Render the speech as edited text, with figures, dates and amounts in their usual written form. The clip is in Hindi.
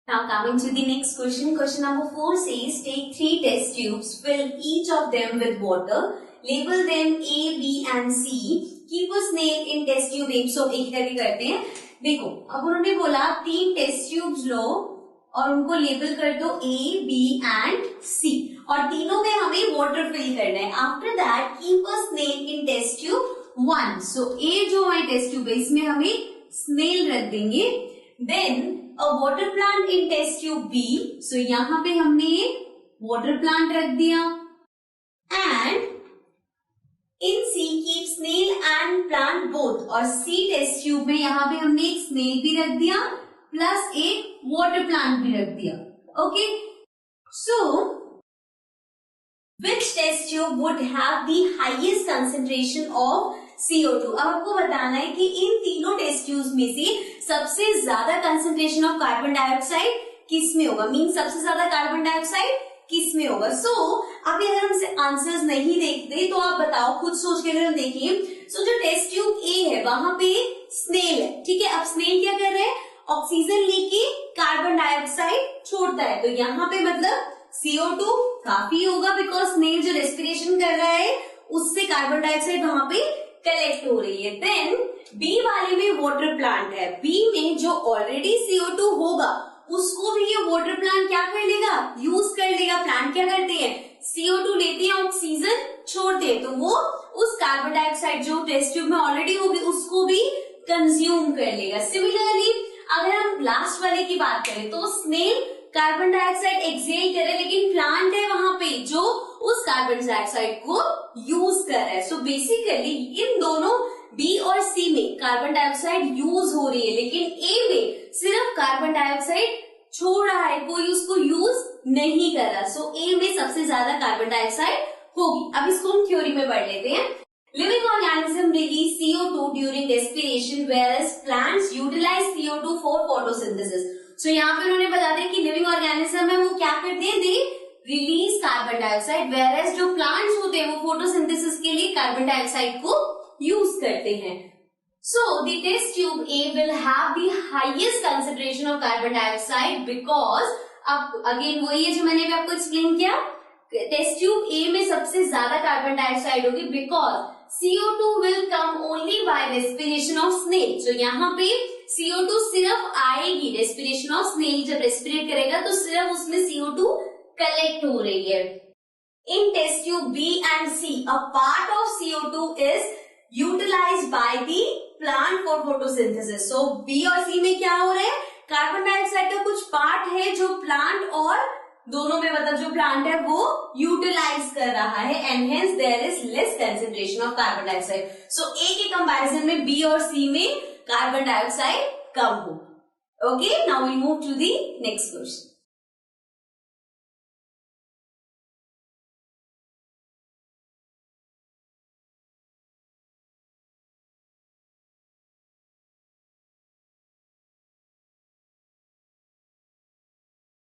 Now coming to the next question. Question number 4 says take 3 test tubes, fill each of them with water, label them A, B and C. Keep a snail in test tube A. So एक करके करते हैं. देखो अब उन्होंने बोला 3 टेस्ट ट्यूब्स लो और उनको लेबल कर दो A, B एंड C और तीनों में हमें वाटर फिल करना है. After that keep a snail in test tube 1. So A जो हमारी टेस्ट ट्यूब है इसमें हमें स्नेल रख देंगे. Then a water plant in test tube B. So यहाँ पे हमने वाटर प्लांट रख दिया. And in C keep snail and plant both. और C टेस्ट ट्यूब में यहाँ पे हमने एक स्नेल भी रख दिया प्लस एक वाटर प्लांट भी रख दिया. Okay so which test tube would have the highest concentration of CO2? अब आपको बताना है कि इन तीनों टेस्ट ट्यूब्स में से सबसे ज्यादा कंसेंट्रेशन ऑफ कार्बन डाइऑक्साइड किस में होगा. मीन सबसे ज्यादा कार्बन डाइऑक्साइड किस में होगा. सो अभी अगर हमसे आंसर्स नहीं देखते तो आप बताओ खुद सोच के. अगर हम देखिए सो जो टेस्ट ट्यूब ए है वहां पे स्नेल है. ठीक है, अब स्नेल क्या कर रहे हैं, ऑक्सीजन लेके कार्बन डाइऑक्साइड छोड़ता है. तो यहाँ पे मतलब CO2 काफी होगा बिकॉज स्नेल जो रेस्पिरेशन कर रहा है उससे कार्बन डाइऑक्साइड वहां पे कलेक्ट हो रही है. देन बी वाले में वाटर प्लांट है. बी में जो ऑलरेडी CO2 होगा उसको भी ये वाटर प्लांट क्या कर लेगा, यूज कर लेगा. प्लांट क्या करते हैं, CO2 लेते हैं, ऑक्सीजन छोड़ते हैं, तो वो उस कार्बन डाइऑक्साइड जो टेस्ट ट्यूब में ऑलरेडी होगी उसको भी कंज्यूम कर लेगा. सिमिलरली अगर हम लास्ट वाले की बात करें तो स्नेल कार्बन डाइऑक्साइड एक्सेल करे लेकिन प्लांट है वहां पे जो उस कार्बन डाइऑक्साइड को यूज कर रहा है. सो बेसिकली इन दोनों बी और सी में कार्बन डाइऑक्साइड यूज हो रही है लेकिन ए में सिर्फ कार्बन डाइऑक्साइड छोड़ रहा है, कोई उसको यूज नहीं कर रहा. सो ए में सबसे ज्यादा कार्बन डाइऑक्साइड होगी. अब इसको हम थ्योरी में पढ़ लेते हैं. Living organism release CO2 during respiration, whereas plants utilize CO2 for photosynthesis. So यहाँ पे उन्होंने बता दिया कि लिविंग ऑर्गेनिज्म है वो क्या करते हैं, they release carbon dioxide, whereas जो प्लांट्स होते हैं वो फोटोसिंथेसिस के लिए कार्बन डाइऑक्साइड को यूज करते हैं. So the test tube A will have the highest concentration of carbon dioxide because अब अगेन वही है जो मैंने भी आपको एक्सप्लेन किया. टेस्ट ट्यूब ए में सबसे ज्यादा कार्बन डाइऑक्साइड होगी because CO2 will come only by respiration of snail. So यहाँ पे CO2 सिर्फ आएगी रेस्पिरेशन ऑफ स्नेल. जब रेस्पिरेट करेगा तो सिर्फ उसमें CO2 कलेक्ट हो रही है. In test tube B and C, a part of CO2 is utilized by the plant for photosynthesis. So B और C में क्या हो रहा है, कार्बन डाइऑक्साइड का कुछ पार्ट है जो प्लांट और दोनों में मतलब जो प्लांट है वो यूटिलाइज कर रहा है and hence there is less concentration of carbon dioxide. So A के कंपैरिजन में बी और सी में कार्बन डाइऑक्साइड कम हो. Okay, now we move to the next question.